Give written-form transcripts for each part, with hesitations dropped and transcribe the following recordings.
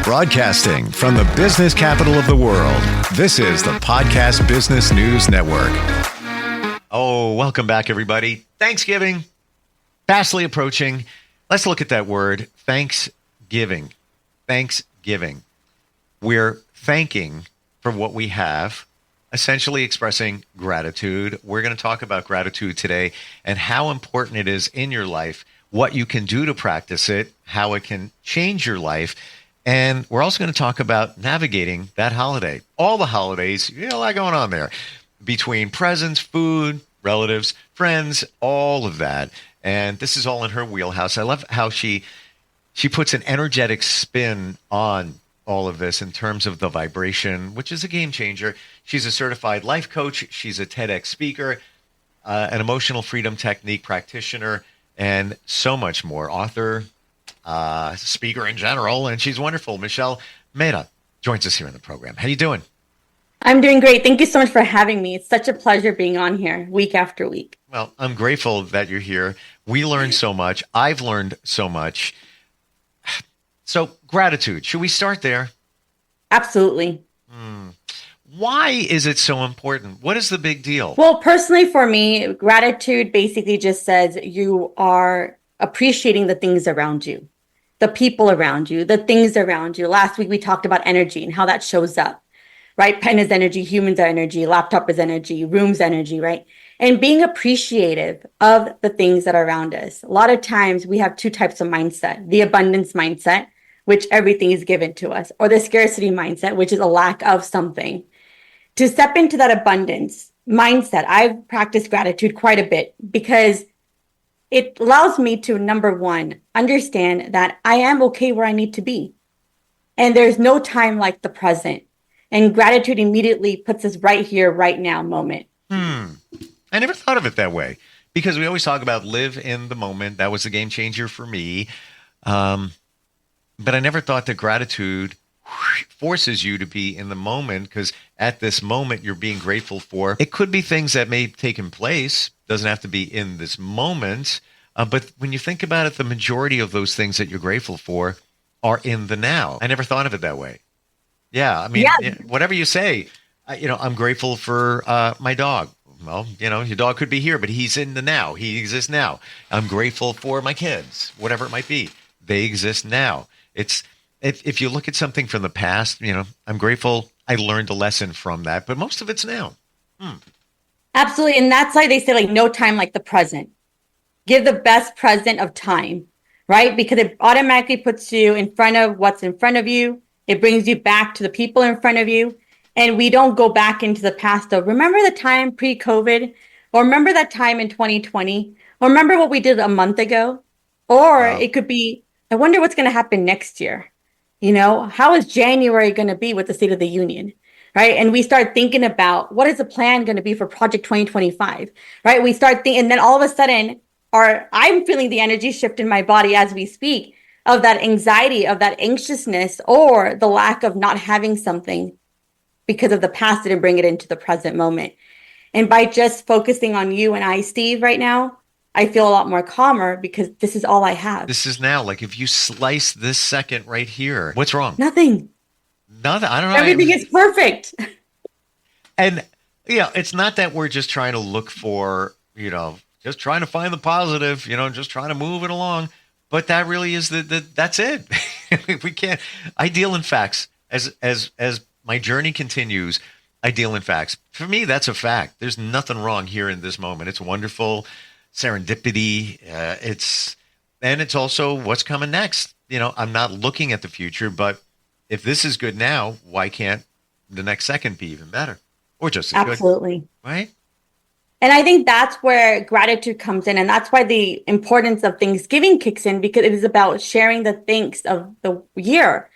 Broadcasting from the business capital of the world, this is the Podcast Business News Network. Oh, welcome back, everybody. Thanksgiving, fastly approaching. Let's look at that word, Thanksgiving. Thanksgiving. We're thanking for what we have, essentially expressing gratitude. We're going to talk about gratitude today and how important it is in your life, what you can do to practice it, how it can change your life. And we're also going to talk about navigating that holiday. All the holidays, you know, a lot going on there. Between presents, food, relatives, friends, all of that. And this is all in her wheelhouse. I love how she puts an energetic spin on all of this in terms of the vibration, which is a game changer. She's a certified life coach. She's a TEDx speaker, an emotional freedom technique practitioner, and so much more. Author, speaker in general, and she's wonderful. Michelle Mehta joins us here in the program. How you doing? I'm doing great. Thank you so much for having me. It's such a pleasure being on here week after week. Well, I'm grateful that you're here. We learned so much. I've learned so much. So gratitude, should we start there? Absolutely. Why is it so important? What is the big deal? Well, personally for me, gratitude basically just says you are appreciating the things around you, the people around you, the things around you. Last week, we talked about energy and how that shows up, right? Pen is energy, humans are energy, laptop is energy, room's energy, right? And being appreciative of the things that are around us. A lot of times we have two types of mindset, the abundance mindset, which everything is given to us, or the scarcity mindset, which is a lack of something. To step into that abundance mindset, I've practiced gratitude quite a bit because it allows me to, number one, understand that I am okay where I need to be. And there's no time like the present. And gratitude immediately puts us right here, right now moment. I never thought of it that way because we always talk about live in the moment. That was a game changer for me. But I never thought that gratitude forces you to be in the moment because at this moment you're being grateful for. It could be things that may have taken place. Doesn't have to be in this moment. But when you think about it, the majority of those things that you're grateful for are in the now. I never thought of it that way. Yeah. I mean, whatever you say, I'm grateful for my dog. Well, your dog could be here, but he's in the now. He exists now. I'm grateful for my kids, whatever it might be. They exist now. It's if you look at something from the past, I'm grateful I learned a lesson from that, but most of it's now. Absolutely. And that's why they say like no time like the present. Give the best present of time, right? Because it automatically puts you in front of what's in front of you. It brings you back to the people in front of you. And we don't go back into the past of remember the time pre-COVID, or remember that time in 2020, or remember what we did a month ago. Or it could be, I wonder what's going to happen next year. How is January going to be with the State of the Union? Right. And we start thinking about what is the plan going to be for Project 2025. Right. We start thinking, and then all of a sudden, I'm feeling the energy shift in my body as we speak of that anxiety, of that anxiousness, or the lack of not having something because of the past and bring it into the present moment. And by just focusing on you and I, Steve, right now, I feel a lot more calmer because this is all I have. This is now. Like if you slice this second right here, what's wrong? Nothing. I don't know. Everything is perfect. And it's not that we're just trying to look for, just trying to find the positive, just trying to move it along. But that really is that's it. We can't. I deal in facts as my journey continues. I deal in facts. For me, that's a fact. There's nothing wrong here in this moment. It's wonderful serendipity. It's also what's coming next. I'm not looking at the future, but if this is good now, why can't the next second be even better or just as good? Absolutely. Right. And I think that's where gratitude comes in. And that's why the importance of Thanksgiving kicks in, because it is about sharing the thanks of the year,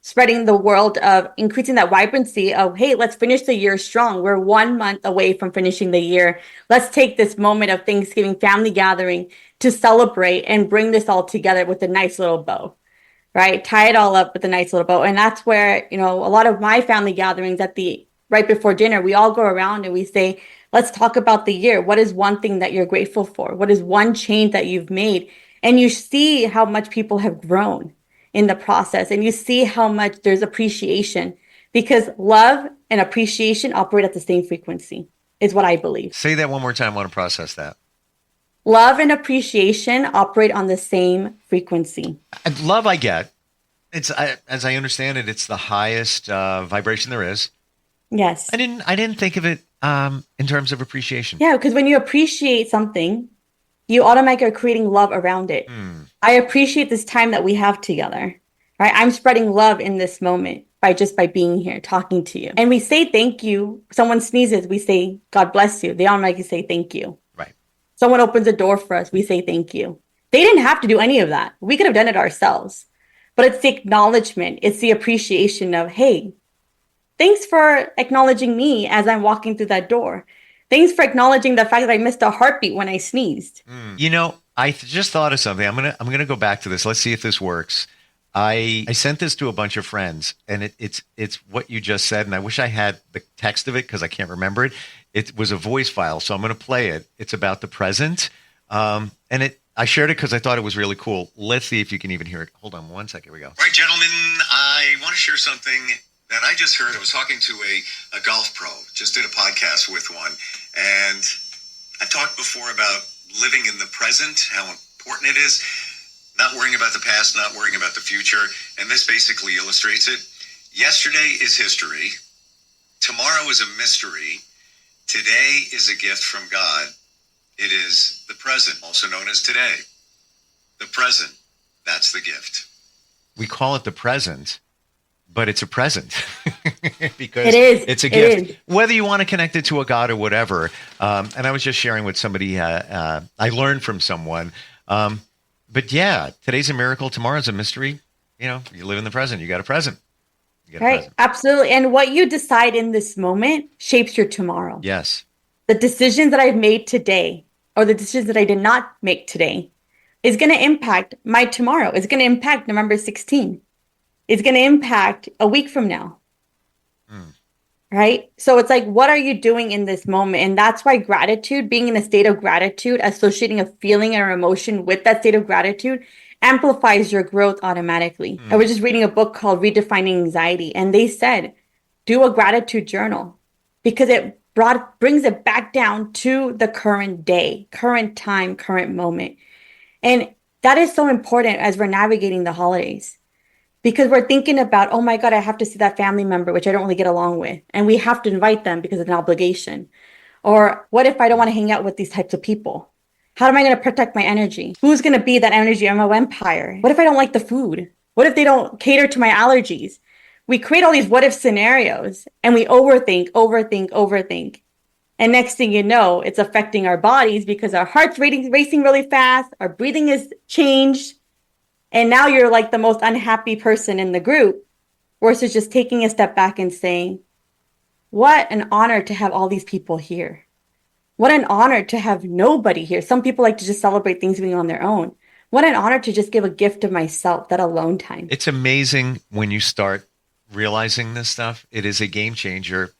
spreading the world of increasing that vibrancy of, hey, let's finish the year strong. We're 1 month away from finishing the year. Let's take this moment of Thanksgiving family gathering to celebrate and bring this all together with a nice little bow, right? Tie it all up with a nice little bow. And that's where, a lot of my family gatherings right before dinner, we all go around and we say, let's talk about the year. What is one thing that you're grateful for? What is one change that you've made? And you see how much people have grown. in the process. And you see how much there's appreciation, because love and appreciation operate at the same frequency, is what I believe. Say that one more time. I want to process that. Love and appreciation operate on the same frequency. Love, I get. As I understand it, it's the highest vibration there is. Yes. I didn't think of it in terms of appreciation. Yeah, because when you appreciate something, you automatically are creating love around it. I appreciate this time that we have together, right? I'm spreading love in this moment by being here, talking to you. And we say thank you. Someone sneezes, we say, God bless you. They automatically say thank you. Right. Someone opens a door for us, we say thank you. They didn't have to do any of that. We could have done it ourselves. But it's the acknowledgement. It's the appreciation of, hey, thanks for acknowledging me as I'm walking through that door. Thanks for acknowledging the fact that I missed a heartbeat when I sneezed. You know, I just thought of something. I'm gonna go back to this. Let's see if this works. I sent this to a bunch of friends, and it's what you just said. And I wish I had the text of it because I can't remember it. It was a voice file, so I'm gonna play it. It's about the present, and I shared it because I thought it was really cool. Let's see if you can even hear it. Hold on one second. Here we go. All right, gentlemen, I want to share something that I just heard. I was talking to a golf pro, just did a podcast with one. And I've talked before about living in the present, how important it is, not worrying about the past, not worrying about the future. And this basically illustrates it. Yesterday is history. Tomorrow is a mystery. Today is a gift from God. It is the present, also known as today. The present, that's the gift. We call it the present, but it's a present because it's a gift. Whether you want to connect it to a God or whatever. And I was just sharing with somebody, I learned from someone. But yeah, today's a miracle. Tomorrow's a mystery. You know, you live in the present. You got a present. Right. Absolutely. And what you decide in this moment shapes your tomorrow. Yes. The decisions that I've made today or the decisions that I did not make today is going to impact my tomorrow. It's going to impact November 16th. It's going to impact a week from now. Right? So it's like, what are you doing in this moment? And that's why gratitude, being in a state of gratitude, associating a feeling or emotion with that state of gratitude amplifies your growth automatically. I was just reading a book called Redefining Anxiety, and they said, do a gratitude journal because it brings it back down to the current day, current time, current moment. And that is so important as we're navigating the holidays. Because we're thinking about, oh my God, I have to see that family member, which I don't really get along with. And we have to invite them because it's an obligation. Or what if I don't want to hang out with these types of people? How am I going to protect my energy? Who's going to be that energy MO empire? What if I don't like the food? What if they don't cater to my allergies? We create all these what if scenarios and we overthink. And next thing you know, it's affecting our bodies because our heart's racing really fast. Our breathing is changed. And now you're like the most unhappy person in the group versus just taking a step back and saying, what an honor to have all these people here. What an honor to have nobody here. Some people like to just celebrate things being on their own. What an honor to just give a gift of myself, that alone time. It's amazing when you start realizing this stuff. It is a game changer.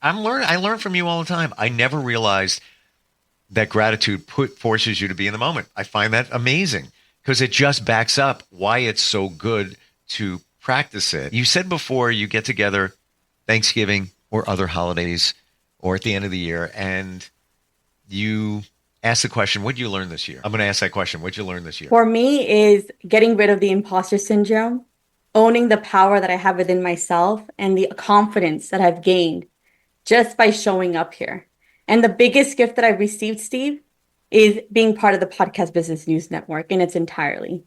I learn from you all the time. I never realized that gratitude forces you to be in the moment. I find that amazing. Because it just backs up why it's so good to practice it. You said before you get together Thanksgiving or other holidays or at the end of the year and you ask the question, what did you learn this year? I'm going to ask that question. What did you learn this year? For me is getting rid of the imposter syndrome, owning the power that I have within myself and the confidence that I've gained just by showing up here. And the biggest gift that I've received, Steve, is being part of the Podcast Business News Network in its entirety.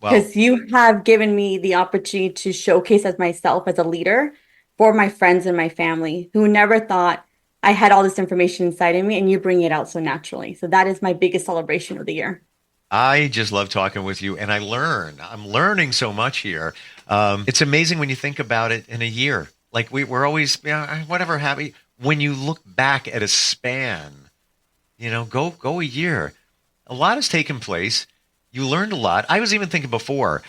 Because you have given me the opportunity to showcase as myself as a leader for my friends and my family who never thought I had all this information inside of me, and you bring it out so naturally. So that is my biggest celebration of the year. I just love talking with you, and I'm learning so much here. It's amazing when you think about it in a year. Like we're always, whatever happy. When you look back at a span, go a year. A lot has taken place. You learned a lot. I was even thinking before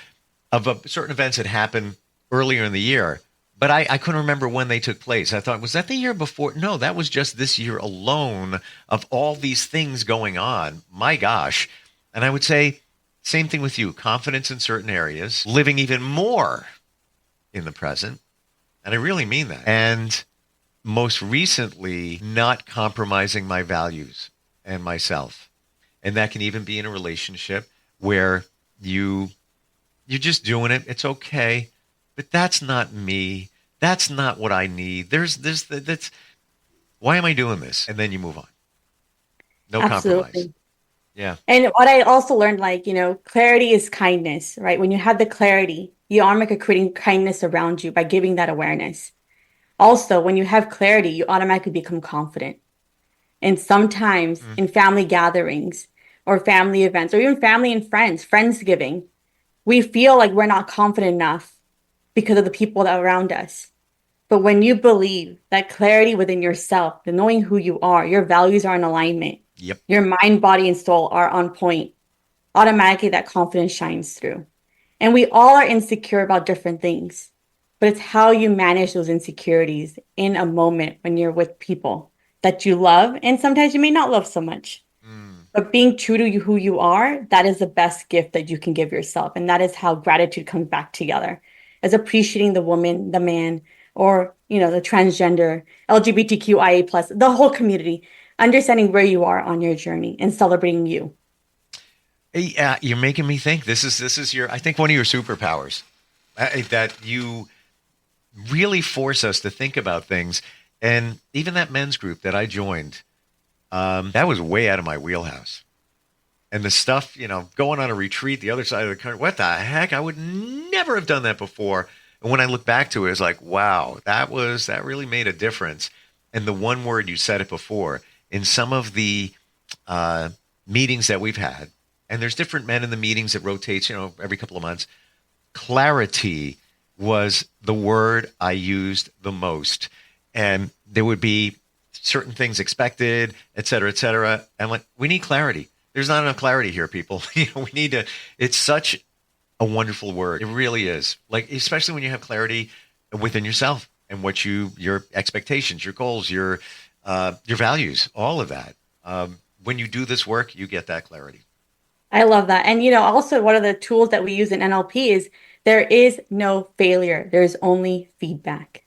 of certain events that happened earlier in the year, but I couldn't remember when they took place. I thought, was that the year before? No, that was just this year alone of all these things going on. My gosh. And I would say Same thing with you. Confidence in certain areas, living even more in the present. And I really mean that. And most recently, not compromising my values and myself. And that can even be in a relationship where you're just doing it. It's okay. But that's not me. That's not what I need. That's why am I doing this? And then you move on. No compromise. Absolutely. Yeah. And what I also learned, clarity is kindness, right? When you have the clarity, you are creating kindness around you by giving that awareness. Also, when you have clarity, you automatically become confident. And sometimes in family gatherings or family events, or even family and friends, Friendsgiving, we feel like we're not confident enough because of the people that are around us. But when you believe that clarity within yourself, the knowing who you are, your values are in alignment, Yep. your mind, body, and soul are on point, automatically that confidence shines through. And we all are insecure about different things, but it's how you manage those insecurities in a moment when you're with people that you love, and sometimes you may not love so much. But being true to who you are, that is the best gift that you can give yourself. And that is how gratitude comes back together, as appreciating the woman, the man, or, the transgender, LGBTQIA+, the whole community, understanding where you are on your journey and celebrating you. Hey, you're making me think. This is I think one of your superpowers, that you really force us to think about things. And even that men's group that I joined, that was way out of my wheelhouse. And the stuff, going on a retreat the other side of the country, what the heck? I would never have done that before. And when I look back to it, it's like, wow, that really made a difference. And the one word, you said it before, in some of the meetings that we've had, and there's different men in the meetings that rotates, every couple of months, clarity was the word I used the most. And there would be certain things expected, et cetera, et cetera. And like, we need clarity. There's not enough clarity here, people. We need to, it's such a wonderful word. It really is. Like, especially when you have clarity within yourself and what your expectations, your goals, your values, all of that. When you do this work, you get that clarity. I love that. And, also one of the tools that we use in NLP is there is no failure. There's only feedback.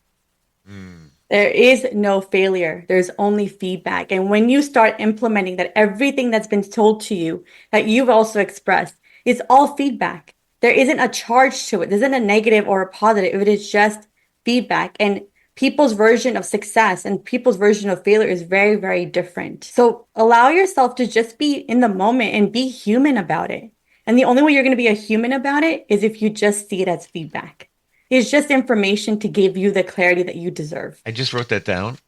There is no failure. There's only feedback. And when you start implementing that, everything that's been told to you that you've also expressed is all feedback. There isn't a charge to it. There isn't a negative or a positive. It is just feedback. And people's version of success and people's version of failure is very, very different. So allow yourself to just be in the moment and be human about it. And the only way you're going to be a human about it is if you just see it as feedback. It's just information to give you the clarity that you deserve. I just wrote that down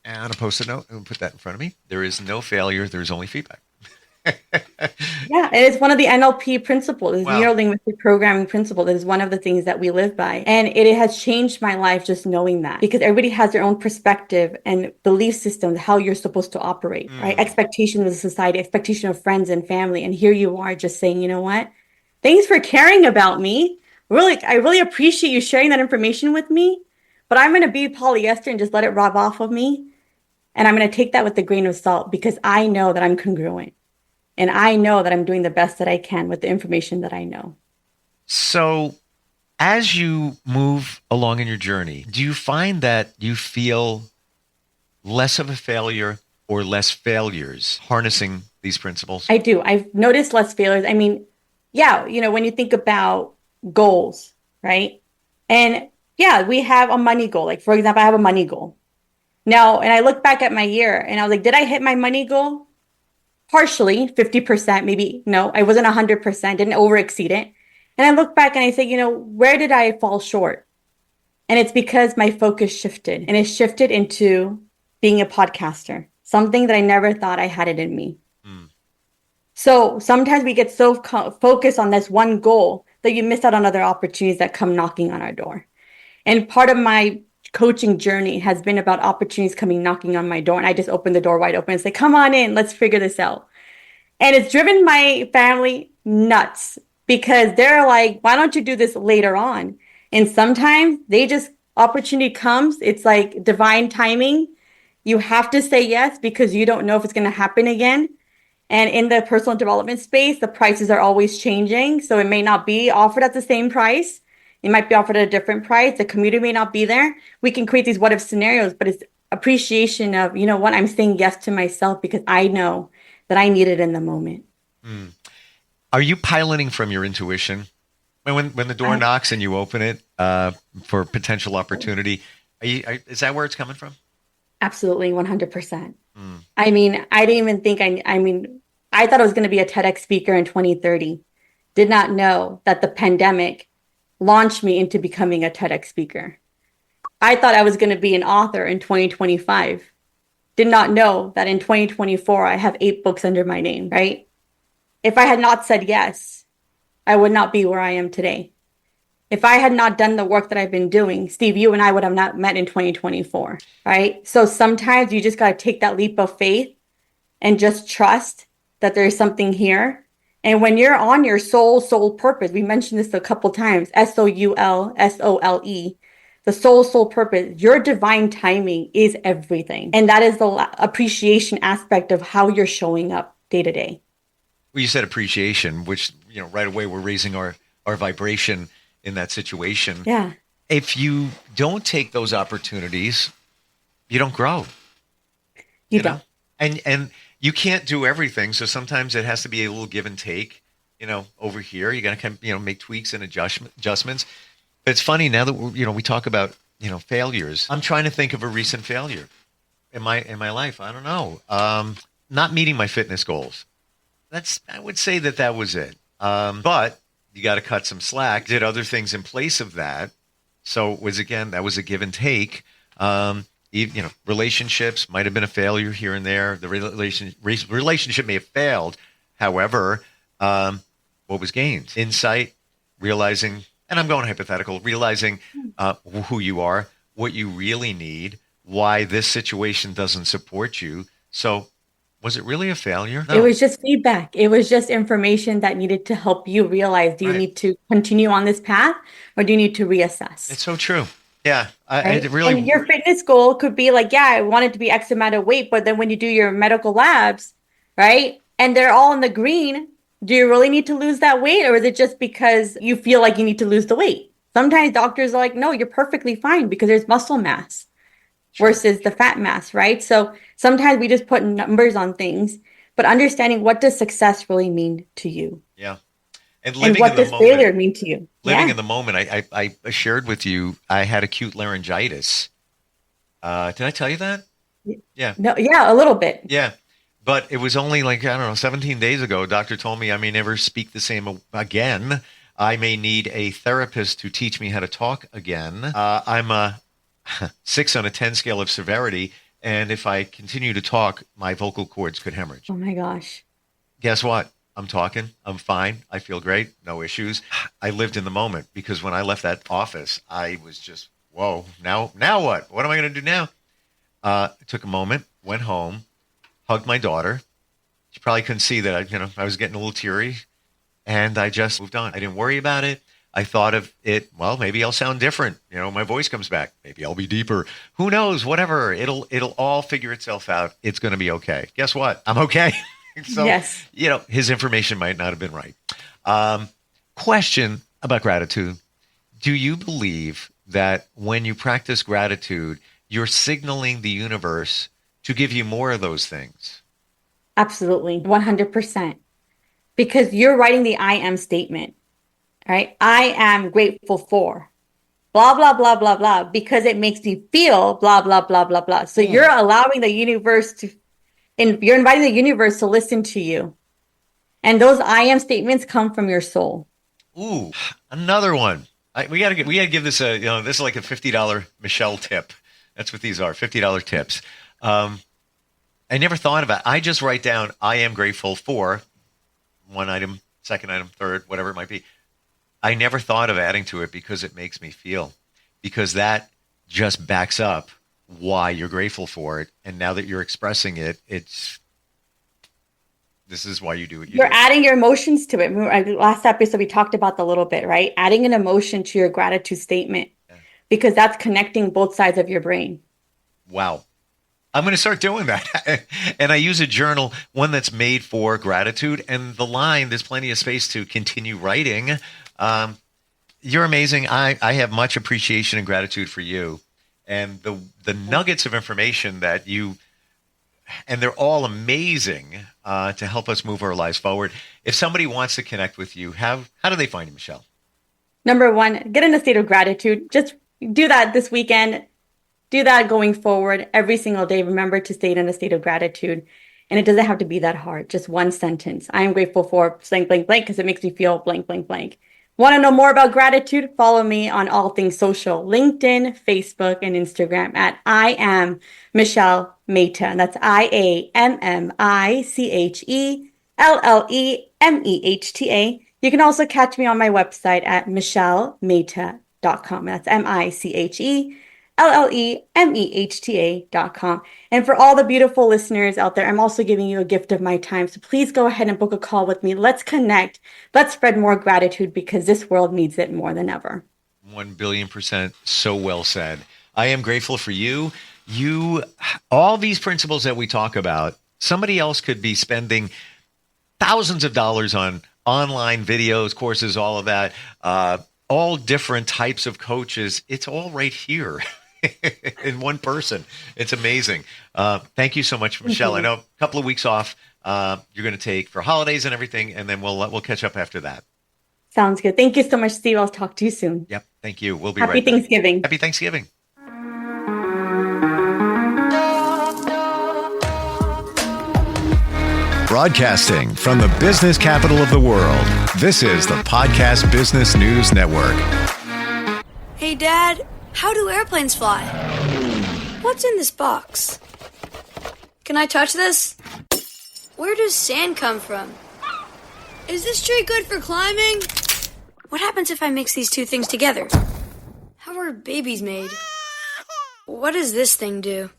on a Post-it note and put that in front of me. There is no failure. There's only feedback. Yeah, and it's one of the NLP principles, Wow. neuro-linguistic programming principle. That is one of the things that we live by. And it has changed my life just knowing that, because everybody has their own perspective and belief system, how you're supposed to operate, right? Expectation of the society, expectation of friends and family. And here you are just saying, you know what? Thanks for caring about me. I really appreciate you sharing that information with me, but I'm going to be polyester and just let it rub off of me. And I'm going to take that with a grain of salt, because I know that I'm congruent. And I know that I'm doing the best that I can with the information that I know. So as you move along in your journey, do you find that you feel less of a failure or less failures harnessing these principles? I do. I've noticed less failures. I mean, yeah, when you think about goals, right? And yeah, we have a money goal. Like, for example, I have a money goal. Now, and I look back at my year and I was like, did I hit my money goal? Partially, 50%, maybe. No, I wasn't 100%, didn't over exceed it. And I look back and I say, where did I fall short? And it's because my focus shifted, and it shifted into being a podcaster, something that I never thought I had it in me. So sometimes we get so focused on this one goal that you miss out on other opportunities that come knocking on our door. And part of my coaching journey has been about opportunities coming knocking on my door. And I just open the door wide open and say, come on in, let's figure this out. And it's driven my family nuts, because they're like, why don't you do this later on? And sometimes opportunity comes. It's like divine timing. You have to say yes, because you don't know if it's going to happen again. And in the personal development space, the prices are always changing. So it may not be offered at the same price. It might be offered at a different price. The community may not be there. We can create these what if scenarios, but it's appreciation of, you know what, I'm saying yes to myself because I know that I need it in the moment. Are you piloting from your intuition? When the door knocks and you open it for potential opportunity, is that where it's coming from? Absolutely, 100%. I mean, I didn't even think, I thought I was going to be a TEDx speaker in 2030. Did not know that the pandemic launched me into becoming a TEDx speaker. I thought I was going to be an author in 2025. Did not know that in 2024, I have 8 books under my name, right? If I had not said yes, I would not be where I am today. If I had not done the work that I've been doing, Steve, you and I would have not met in 2024, right? So sometimes you just got to take that leap of faith and just trust that there's something here. And when you're on your soul purpose, we mentioned this a couple times, SOULSOLE, the soul purpose, your divine timing is everything. And that is the appreciation aspect of how you're showing up day to day. Well, you said appreciation, which, right away we're raising our vibration in that situation. Yeah. If you don't take those opportunities, you don't grow. You don't. And you can't do everything. So sometimes it has to be a little give and take, over here. You got to make tweaks and adjustments. But it's funny now that we talk about, failures. I'm trying to think of a recent failure in my life. I don't know. Not meeting my fitness goals. I would say that was it. But you got to cut some slack. Did other things in place of that. So that was a give and take. Relationships might have been a failure here and there. The relationship may have failed. However, what was gained? Insight, realizing, and I'm going hypothetical, realizing who you are, what you really need, why this situation doesn't support you. So was it really a failure? No. It was just feedback. It was just information that needed to help you realize, do you need to continue on this path or do you need to reassess? It's so true. Yeah. Right? And your fitness goal could be like, yeah, I want it to be X amount of weight. But then when you do your medical labs, right, and they're all in the green, do you really need to lose that weight? Or is it just because you feel like you need to lose the weight? Sometimes doctors are like, no, you're perfectly fine because there's muscle mass versus the fat mass, right? So sometimes we just put numbers on things, but understanding what does success really mean to you? Yeah. And what does failure mean to you? Living in the moment, I shared with you, I had acute laryngitis. Did I tell you that? Yeah. No, yeah, a little bit. Yeah. But it was only 17 days ago. A doctor told me I may never speak the same again. I may need a therapist to teach me how to talk again. I'm a 6 on a 10 scale of severity. And if I continue to talk, my vocal cords could hemorrhage. Oh my gosh. Guess what? I'm talking. I'm fine. I feel great. No issues. I lived in the moment because when I left that office, I was just, whoa, now what? What am I going to do now? Took a moment, went home, hugged my daughter. She probably couldn't see that I was getting a little teary, and I just moved on. I didn't worry about it. I thought of it, well, maybe I'll sound different. My voice comes back. Maybe I'll be deeper. Who knows? Whatever. It'll all figure itself out. It's going to be okay. Guess what? I'm okay. So, yes. His information might not have been right. Question about gratitude. Do you believe that when you practice gratitude, you're signaling the universe to give you more of those things? Absolutely. 100%. Because you're writing the I am statement. Right? I am grateful for blah, blah, blah, blah, blah, because it makes me feel blah, blah, blah, blah, blah. So you're allowing the universe you're inviting the universe to listen to you. And those I am statements come from your soul. Ooh, another one. We gotta give this this is like a $50 Michelle tip. That's what these are, $50 tips. I never thought about it. I just write down, I am grateful for one item, second item, third, whatever it might be. I never thought of adding to it because it makes me feel, because that just backs up why you're grateful for it. And now that you're expressing it, this is why you do it. You're adding your emotions to it. Last episode, we talked about that a little bit, right? Adding an emotion to your gratitude statement, because that's connecting both sides of your brain. Wow. I'm going to start doing that. And I use a journal, one that's made for gratitude. And the line, there's plenty of space to continue writing. You're amazing. I have much appreciation and gratitude for you. And the nuggets of information that you, and they're all amazing to help us move our lives forward. If somebody wants to connect with you, how do they find you, Michelle? Number one, get in a state of gratitude. Just do that this weekend. Do that going forward every single day. Remember to stay in a state of gratitude. And it doesn't have to be that hard. Just one sentence. I am grateful for blank, blank, blank, because it makes me feel blank, blank, blank. Want to know more about gratitude? Follow me on all things social, LinkedIn, Facebook, and Instagram at I am Michelle Mehta. And that's IAMMICHELLEMEHTA. You can also catch me on my website at michellemehta.com. That's MICHELLEMEHTA.com. And for all the beautiful listeners out there, I'm also giving you a gift of my time. So please go ahead and book a call with me. Let's connect. Let's spread more gratitude because this world needs it more than ever. 1,000,000,000% so well said. I am grateful for you. All these principles that we talk about, somebody else could be spending thousands of dollars on online videos, courses, all of that, all different types of coaches. It's all right here in one person. It's amazing. Thank you so much, Michelle. I know a couple of weeks off you're going to take for holidays and everything, and then we'll catch up after that. Sounds good. Thank you so much, Steve. I'll talk to you soon. Yep. Thank you. We'll be Happy right back. Thanksgiving. Happy Thanksgiving. Broadcasting from the business capital of the world, this is the Podcast Business News Network. Hey, Dad, how do airplanes fly? What's in this box? Can I touch this? Where does sand come from? Is this tree good for climbing? What happens if I mix these two things together? How are babies made? What does this thing do?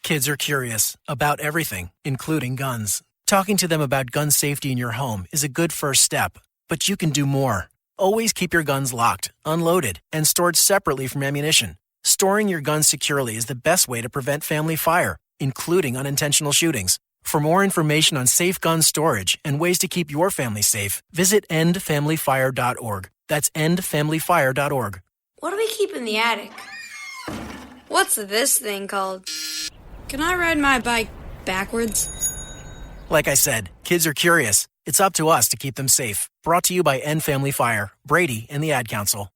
Kids are curious about everything, including guns. Talking to them about gun safety in your home is a good first step, but you can do more. Always keep your guns locked, unloaded, and stored separately from ammunition. Storing your guns securely is the best way to prevent family fire, including unintentional shootings. For more information on safe gun storage and ways to keep your family safe, visit endfamilyfire.org. That's endfamilyfire.org. What do we keep in the attic? What's this thing called? Can I ride my bike backwards? Like I said, kids are curious. It's up to us to keep them safe. Brought to you by End Family Fire, Brady, and the Ad Council.